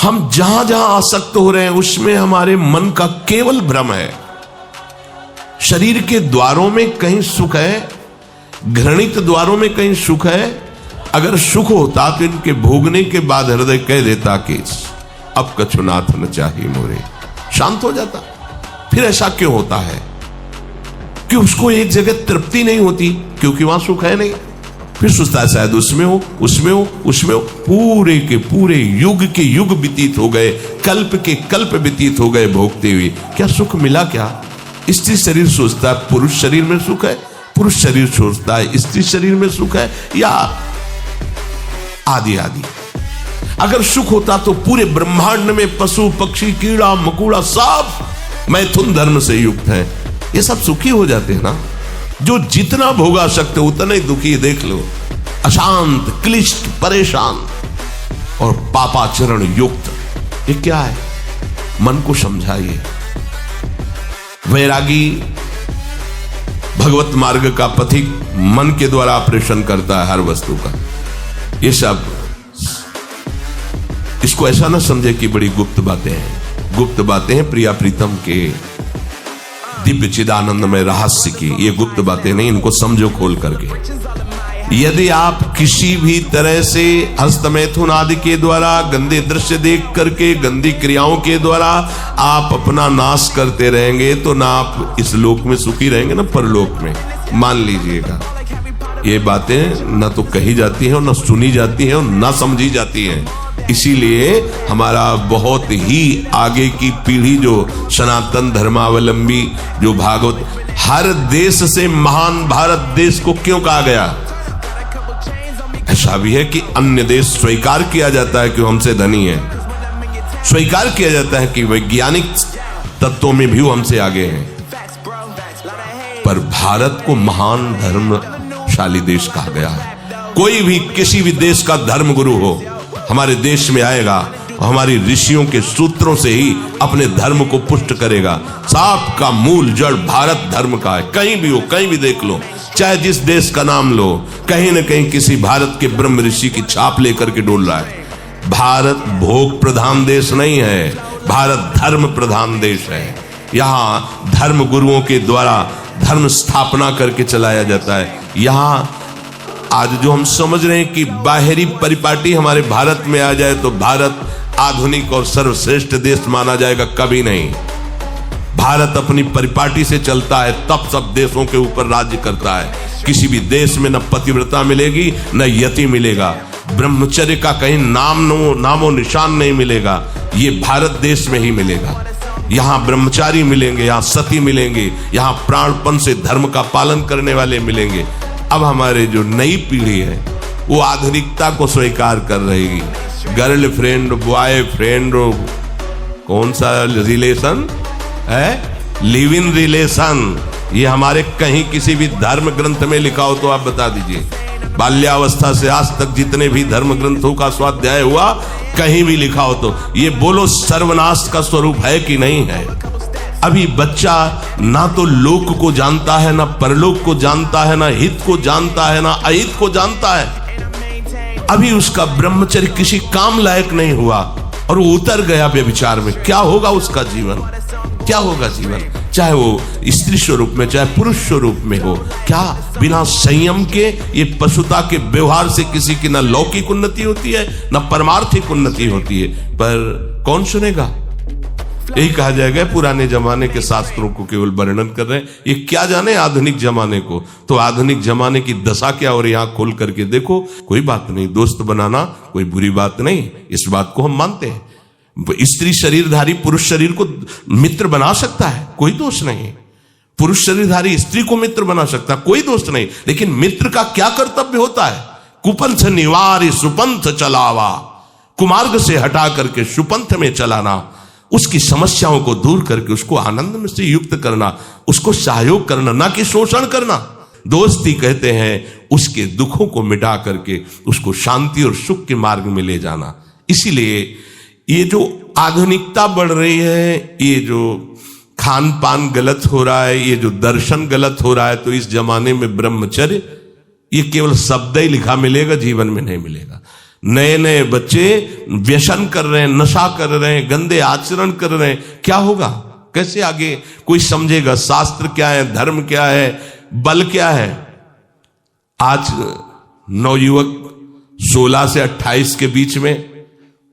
हम जहां जहां आसक्त हो रहे हैं उसमें हमारे मन का केवल भ्रम है। शरीर के द्वारों में कहीं सुख है, घृणित द्वारों में कहीं सुख है। अगर सुख होता तो इनके भोगने के बाद हृदय कह देता कि अब कछुनाथ न चाहिए मोरे, शांत हो जाता। फिर ऐसा क्यों होता है कि उसको एक जगह तृप्ति नहीं होती? क्योंकि वहां सुख है नहीं। फिर सोचता है शायद उसमें हो, उसमें हो, उसमें हो। पूरे के पूरे युग के युग व्यतीत हो गए, कल्प के कल्प व्यतीत हो गए भोगते हुए। क्या सुख मिला? क्या स्त्री शरीर सोचता है पुरुष शरीर में सुख है, पुरुष शरीर सोचता है स्त्री शरीर में सुख है, या आदि आदि। अगर सुख होता तो पूरे ब्रह्मांड में पशु पक्षी कीड़ा मकोड़ा सब मैथुन धर्म से युक्त हैं, ये सब सुखी हो जाते हैं ना। जो जितना भोगा सकते उतना ही दुखी। देख लो, अशांत, क्लिष्ट, परेशान और पापाचरण युक्त। ये क्या है? मन को समझाइए। वैरागी भगवत मार्ग का पथिक मन के द्वारा ऑपरेशन करता है हर वस्तु का। ये सब, इसको ऐसा ना समझे कि बड़ी गुप्त बातें हैं। गुप्त बातें हैं प्रिया प्रीतम के दिव्य चिदानंदमय रहस्य की। ये गुप्त बातें नहीं, इनको समझो खोल करके। यदि आप किसी भी तरह से हस्तमैथुन आदि के द्वारा, गंदे दृश्य देख करके, गंदी क्रियाओं के द्वारा आप अपना नाश करते रहेंगे तो ना आप इस लोक में सुखी रहेंगे ना परलोक में। मान लीजिएगा, ये बातें ना तो कही जाती हैं और ना सुनी जाती हैं और ना समझी जाती हैं। इसीलिए हमारा बहुत ही आगे की पीढ़ी जो सनातन धर्मावलंबी, जो भागवत, हर देश से महान भारत देश को क्यों कहा गया? ऐसा भी है कि अन्य देश स्वीकार किया जाता है कि वो हमसे धनी है, स्वीकार किया जाता है कि वैज्ञानिक तत्वों में भी वो हमसे आगे हैं, पर भारत को महान धर्मशाली देश कहा गया है। कोई भी किसी भी देश का धर्म गुरु हो हमारे देश में आएगा और हमारी ऋषियों के सूत्रों से ही अपने धर्म को पुष्ट करेगा। साप का मूल जड़ भारत धर्म का है। कहीं भी हो, कहीं भी देख लो, चाहे जिस देश का नाम लो, कहीं न कहीं किसी भारत के ब्रह्म ऋषि की छाप लेकर के डोल रहा है। भारत भोग प्रधान देश नहीं है, भारत धर्म प्रधान देश है। यहाँ धर्म गुरुओं के द्वारा धर्म स्थापना करके चलाया जाता है। यहाँ आज जो हम समझ रहे हैं कि बाहरी परिपाटी हमारे भारत में आ जाए तो भारत आधुनिक और सर्वश्रेष्ठ देश माना जाएगा, कभी नहीं। भारत अपनी परिपाटी से चलता है, तब सब देशों के ऊपर राज्य करता है। किसी भी देश में न पतिव्रता मिलेगी न यति मिलेगा, ब्रह्मचर्य का कहीं नामो निशान नहीं मिलेगा। ये भारत देश में ही मिलेगा। यहाँ ब्रह्मचारी मिलेंगे, यहाँ सती मिलेंगे, यहाँ प्राणपण से धर्म का पालन करने वाले मिलेंगे। अब हमारे जो नई पीढ़ी है वो आधुनिकता को स्वीकार कर रही। गर्लफ्रेंड, बॉयफ्रेंड, कौन सा रिलेशन है? Live in relation. ये हमारे कहीं किसी भी धर्म ग्रंथ में लिखा हो तो आप बता दीजिए। बाल्यावस्था से आज तक जितने भी धर्म ग्रंथों का स्वाध्याय हुआ, कहीं भी लिखा हो तो ये बोलो सर्वनाश का स्वरूप है कि नहीं है? अभी बच्चा ना तो लोक को जानता है, ना परलोक को जानता है, ना हित को जानता है, ना अहित को जानता है। अभी उसका ब्रह्मचर्य किसी काम लायक नहीं हुआ और वो उतर गया व्यभिचार में। क्या होगा उसका जीवन? क्या होगा जीवन? चाहे वो स्त्री स्वरूप में चाहे पुरुष स्वरूप में हो, क्या बिना संयम के ये पशुता के व्यवहार से किसी की ना लौकिक उन्नति होती है ना परमार्थिक उन्नति होती है। पर कौन सुनेगा? यही कहा जाएगा पुराने जमाने के शास्त्रों को केवल वर्णन कर रहे हैं, ये क्या जाने आधुनिक जमाने को। तो आधुनिक जमाने की दशा क्या हो रही है, आंख खोल करके देखो। कोई बात नहीं, दोस्त बनाना कोई बुरी बात नहीं, इस बात को हम मानते हैं। स्त्री शरीरधारी पुरुष शरीर को मित्र बना सकता है, कोई दोष नहीं। पुरुष शरीरधारी स्त्री को मित्र बना सकता है, कोई दोष नहीं। लेकिन मित्र का क्या कर्तव्य होता है? कुपंथ निवार सुपंथ चलावा, कुमार्ग से हटा करके सुपंथ में चलाना, उसकी समस्याओं को दूर करके उसको आनंद में से युक्त करना, उसको सहयोग करना, ना कि शोषण करना। दोस्ती कहते हैं उसके दुखों को मिटा करके उसको शांति और सुख के मार्ग में ले जाना। इसीलिए ये जो आधुनिकता बढ़ रही है, ये जो खान पान गलत हो रहा है, ये जो दर्शन गलत हो रहा है, तो इस जमाने में ब्रह्मचर्य ये केवल शब्द ही लिखा मिलेगा, जीवन में नहीं मिलेगा। नए नए बच्चे व्यसन कर रहे हैं, नशा कर रहे हैं, गंदे आचरण कर रहे हैं, क्या होगा? कैसे आगे कोई समझेगा शास्त्र क्या है, धर्म क्या है, बल क्या है? आज नवयुवक 16 से 28 के बीच में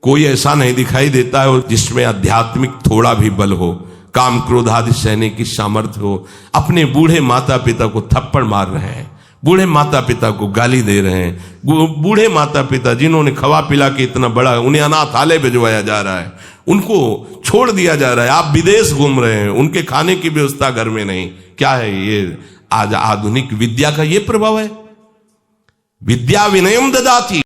कोई ऐसा नहीं दिखाई देता है जिसमें आध्यात्मिक थोड़ा भी बल हो, काम क्रोध आदि सहने की सामर्थ्य हो। अपने बूढ़े माता पिता को थप्पड़ मार रहे हैं, बूढ़े माता पिता को गाली दे रहे हैं, बूढ़े माता पिता जिन्होंने खवा पिला के इतना बड़ा, उन्हें अनाथालय भिजवाया जा रहा है, उनको छोड़ दिया जा रहा है। आप विदेश घूम रहे हैं, उनके खाने की व्यवस्था घर में नहीं। क्या है ये? आज आधुनिक विद्या का ये प्रभाव है। विद्या विनयम ददाति।